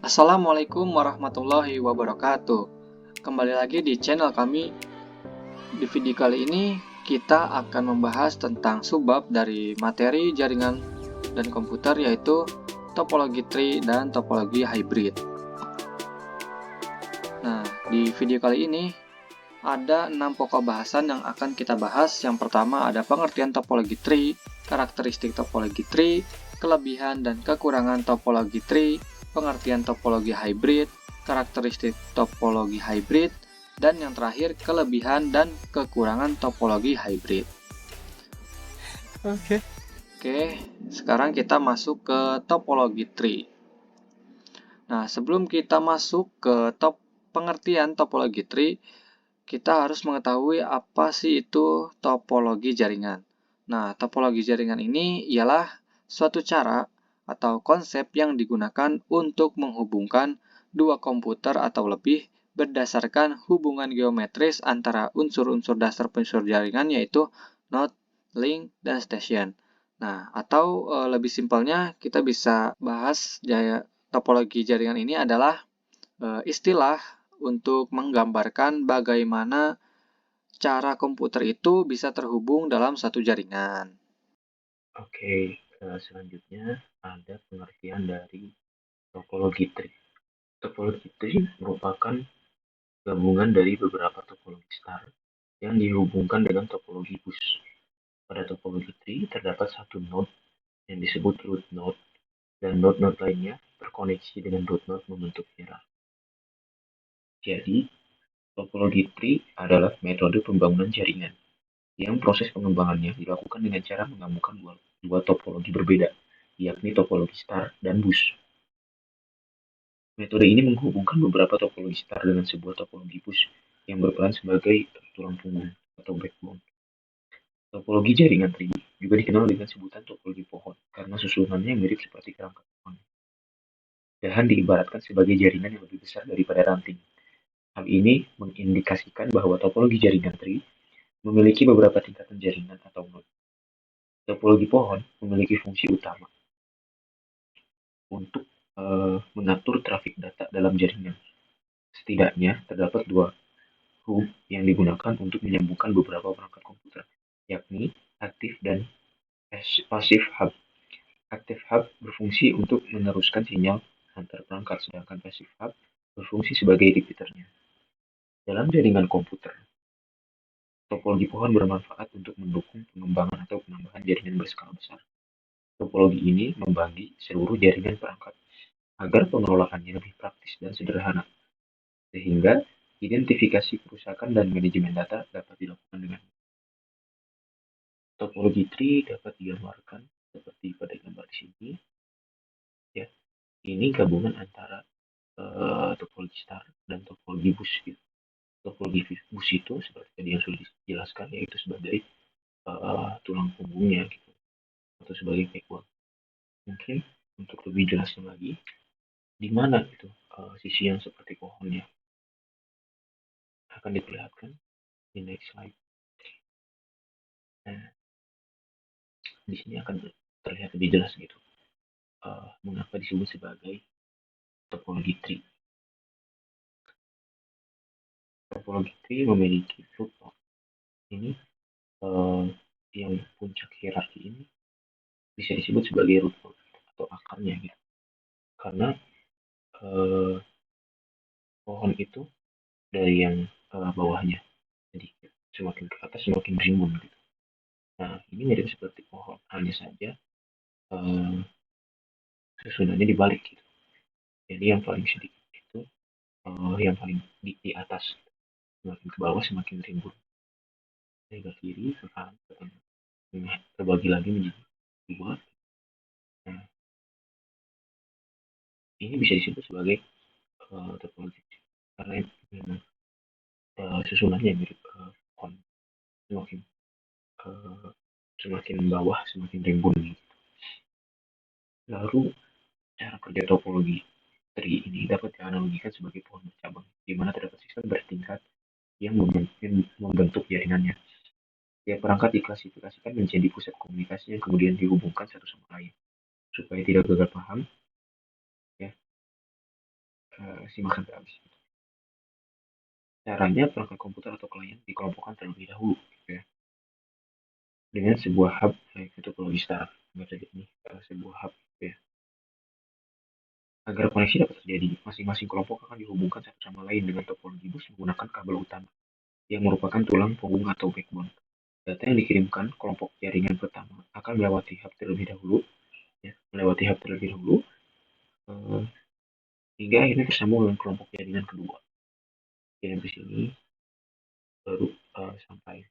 Assalamualaikum warahmatullahi wabarakatuh. Kembali lagi di channel kami. Di video kali ini kita akan membahas tentang subbab dari materi jaringan dan komputer, yaitu topologi tree dan topologi hybrid. Nah, di video kali ini ada 6 pokok bahasan yang akan kita bahas. Yang pertama ada pengertian topologi tree, karakteristik topologi tree, kelebihan dan kekurangan topologi tree, pengertian topologi hybrid, karakteristik topologi hybrid, dan yang terakhir kelebihan dan kekurangan topologi hybrid. Oke, sekarang kita masuk ke topologi tree. Nah, sebelum kita masuk ke pengertian topologi tree, kita harus mengetahui apa sih itu topologi jaringan. Nah, topologi jaringan ini ialah suatu cara atau konsep yang digunakan untuk menghubungkan dua komputer atau lebih berdasarkan hubungan geometris antara unsur-unsur dasar penyusun jaringan, yaitu node, link, dan station. Nah, atau lebih simpelnya kita bisa bahas topologi jaringan ini adalah istilah untuk menggambarkan bagaimana cara komputer itu bisa terhubung dalam satu jaringan. Oke, selanjutnya ada pengertian dari topologi tree. Topologi tree merupakan gabungan dari beberapa topologi star yang dihubungkan dengan topologi bus. Pada topologi tree terdapat satu node yang disebut root node dan node-node lainnya terkoneksi dengan root node membentuk hierarki. Jadi, topologi tree adalah metode pembangunan jaringan yang proses pengembangannya dilakukan dengan cara menggabungkan dua topologi berbeda, yakni topologi star dan bus. Metode ini menghubungkan beberapa topologi star dengan sebuah topologi bus yang berperan sebagai tulang punggung atau backbone. Topologi jaringan tree juga dikenal dengan sebutan topologi pohon karena susunannya mirip seperti kerangka pohon. Dahan diibaratkan sebagai jaringan yang lebih besar daripada ranting. Hal ini mengindikasikan bahwa topologi jaringan tree memiliki beberapa tingkatan jaringan atau node. Topologi pohon memiliki fungsi utama untuk mengatur trafik data dalam jaringan. Setidaknya terdapat dua hub yang digunakan untuk menyambungkan beberapa perangkat komputer, yakni aktif dan pasif hub. Aktif hub berfungsi untuk meneruskan sinyal antar perangkat, sedangkan pasif hub berfungsi sebagai repeaternya. Dalam jaringan komputer, topologi pohon bermanfaat untuk mendukung pengembangan atau penambahan jaringan berskala besar. Topologi ini membagi seluruh jaringan perangkat agar pengelolaannya lebih praktis dan sederhana, sehingga identifikasi kerusakan dan manajemen data dapat dilakukan dengan topologi tree dapat digambarkan seperti pada gambar di sini. Ya, ini gabungan antara topologi star dan topologi bus. Gitu. Topologi bus itu seperti tadi yang sudah dijelaskan, yaitu sebagai tulang punggungnya gitu, atau sebagai backbone. Mungkin untuk lebih jelasnya lagi, di mana itu sisi yang seperti pohonnya akan diperlihatkan di next slide. Nah, di sini akan terlihat lebih jelas gitu mengapa disebut sebagai topologi tree. Topologi tree memiliki root node. Ini yang puncak hierarki ini bisa disebut sebagai root node atau akarnya gitu. Karena pohon itu dari yang bawahnya, jadi semakin ke atas semakin rimbun gitu. Nah, ini mirip seperti pohon, hanya saja susunannya dibalik gitu. Jadi yang paling sedikit itu yang paling di atas, semakin ke bawah semakin rimbun. Dari ke kiri ke kanan ke tengah. Nah, terbagi lagi menjadi dua. Nah, ini bisa disebut sebagai topologi karena memang susunannya mirip pohon, semakin uh, semakin bawah semakin rimbun. Lalu cara kerja topologi tree ini dapat dianalogikan sebagai pohon bercabang, di mana terdapat sistem bertingkat yang membentuk jaringannya. Tiap perangkat diklasifikasikan menjadi pusat komunikasi yang kemudian dihubungkan satu sama lain. Supaya tidak gagal paham, ya, simak sampai habis. Caranya perangkat komputer atau klien dikelompokkan terlebih dahulu, gitu ya, dengan sebuah hub yaitu topologi star. Jadi ini sebuah hub, gitu ya. Agar koneksi dapat terjadi, masing-masing kelompok akan dihubungkan satu sama lain dengan topologi bus menggunakan kabel utama yang merupakan tulang punggung atau backbone. Data yang dikirimkan kelompok jaringan pertama akan melewati hub terlebih dahulu, ya, eh, hingga akhirnya tersambung dengan kelompok jaringan kedua. Dan di sini baru sampai.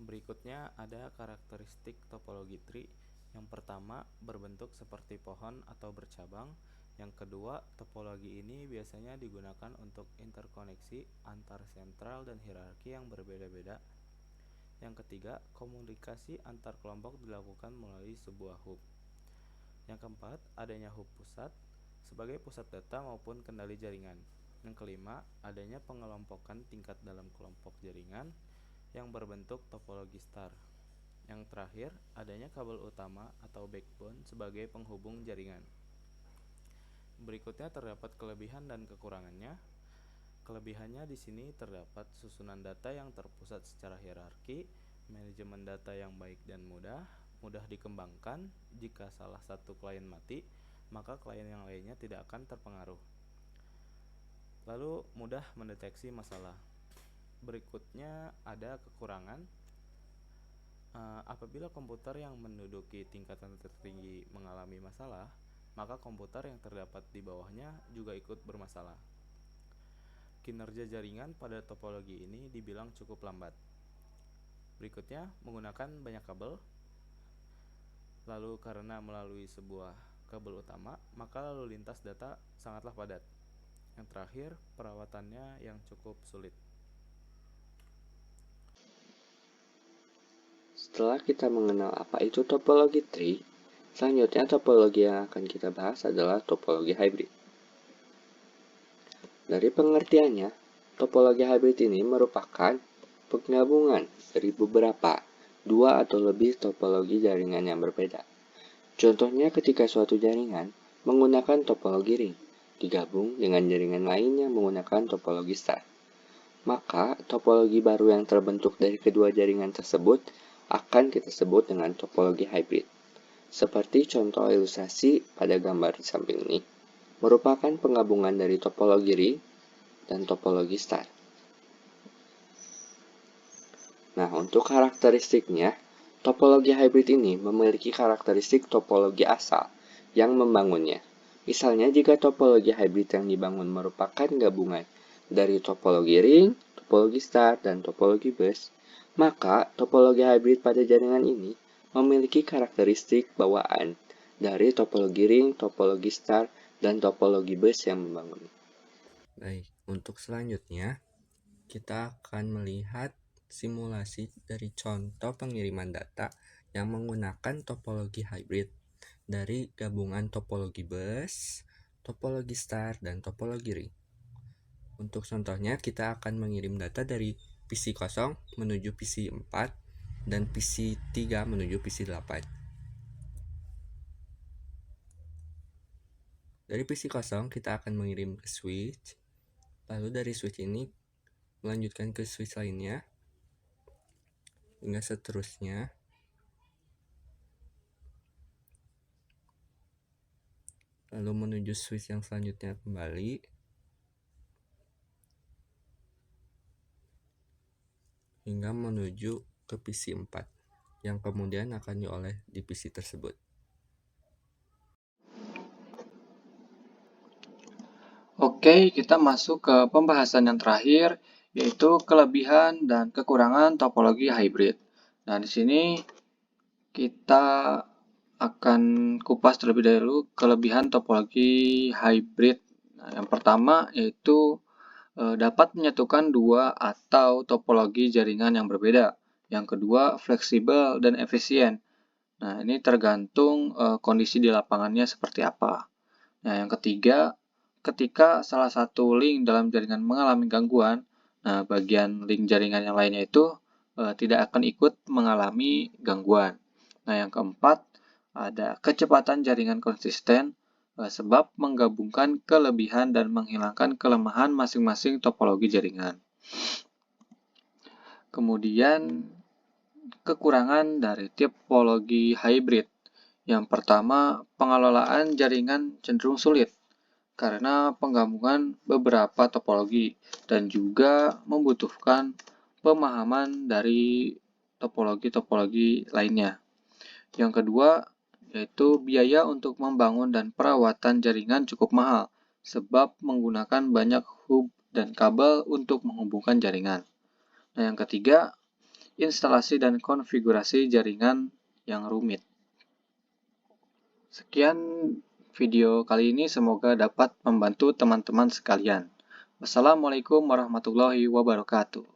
Berikutnya ada karakteristik topologi tree. Yang pertama, berbentuk seperti pohon atau bercabang. Yang kedua, topologi ini biasanya digunakan untuk interkoneksi antar sentral dan hierarki yang berbeda-beda. Yang ketiga, komunikasi antar kelompok dilakukan melalui sebuah hub. Yang keempat, adanya hub pusat sebagai pusat data maupun kendali jaringan. Yang kelima, adanya pengelompokan tingkat dalam kelompok jaringan yang berbentuk topologi star. Yang terakhir, adanya kabel utama atau backbone sebagai penghubung jaringan. Berikutnya terdapat kelebihan dan kekurangannya. Kelebihannya di sini terdapat susunan data yang terpusat secara hierarki, manajemen data yang baik dan mudah dikembangkan. Jika salah satu klien mati, maka klien yang lainnya tidak akan terpengaruh. Lalu mudah mendeteksi masalah. Berikutnya ada kekurangan. Apabila komputer yang menduduki tingkatan tertinggi mengalami masalah, maka komputer yang terdapat di bawahnya juga ikut bermasalah. Kinerja jaringan pada topologi ini dibilang cukup lambat. Berikutnya, menggunakan banyak kabel. Lalu karena melalui sebuah kabel utama, maka lalu lintas data sangatlah padat. Yang terakhir, perawatannya yang cukup sulit. Setelah kita mengenal apa itu topologi tree, selanjutnya topologi yang akan kita bahas adalah topologi hybrid. Dari pengertiannya, topologi hybrid ini merupakan penggabungan dari beberapa, dua atau lebih topologi jaringan yang berbeda. Contohnya ketika suatu jaringan menggunakan topologi ring, digabung dengan jaringan lain yang menggunakan topologi star. Maka, topologi baru yang terbentuk dari kedua jaringan tersebut akan kita sebut dengan topologi hybrid. Seperti contoh ilustrasi pada gambar di samping ini, merupakan penggabungan dari topologi ring dan topologi star. Nah, untuk karakteristiknya, topologi hybrid ini memiliki karakteristik topologi asal yang membangunnya. Misalnya, jika topologi hybrid yang dibangun merupakan gabungan dari topologi ring, topologi star, dan topologi bus, maka topologi hybrid pada jaringan ini memiliki karakteristik bawaan dari topologi ring, topologi star, dan topologi bus yang membangun. Baik, untuk selanjutnya kita akan melihat simulasi dari contoh pengiriman data yang menggunakan topologi hybrid dari gabungan topologi bus, topologi star, dan topologi ring. Untuk contohnya, kita akan mengirim data dari PC 0 menuju PC 4 dan PC 3 menuju PC 8. Dari PC 0 kita akan mengirim ke switch, lalu dari switch ini melanjutkan ke switch lainnya, hingga seterusnya. Lalu menuju switch yang selanjutnya kembali, hingga menuju ke PC 4 yang kemudian akan dioleh di PC tersebut. Oke, kita masuk ke pembahasan yang terakhir, yaitu kelebihan dan kekurangan topologi hybrid. Nah, di sini kita akan kupas terlebih dahulu kelebihan topologi hybrid. Nah, yang pertama yaitu dapat menyatukan dua atau topologi jaringan yang berbeda. Yang kedua, fleksibel dan efisien. Nah, ini tergantung kondisi di lapangannya seperti apa. Nah, yang ketiga, ketika salah satu link dalam jaringan mengalami gangguan, nah bagian link jaringan yang lainnya itu tidak akan ikut mengalami gangguan. Nah, yang keempat, Ada kecepatan jaringan konsisten, sebab menggabungkan kelebihan dan menghilangkan kelemahan masing-masing topologi jaringan. Kemudian, kekurangan dari topologi hybrid. Yang pertama, pengelolaan jaringan cenderung sulit karena penggabungan beberapa topologi dan juga membutuhkan pemahaman dari topologi-topologi lainnya. Yang kedua, yaitu biaya untuk membangun dan perawatan jaringan cukup mahal sebab menggunakan banyak hub dan kabel untuk menghubungkan jaringan. Nah, yang ketiga, instalasi dan konfigurasi jaringan yang rumit. Sekian video kali ini, semoga dapat membantu teman-teman sekalian. Wassalamualaikum warahmatullahi wabarakatuh.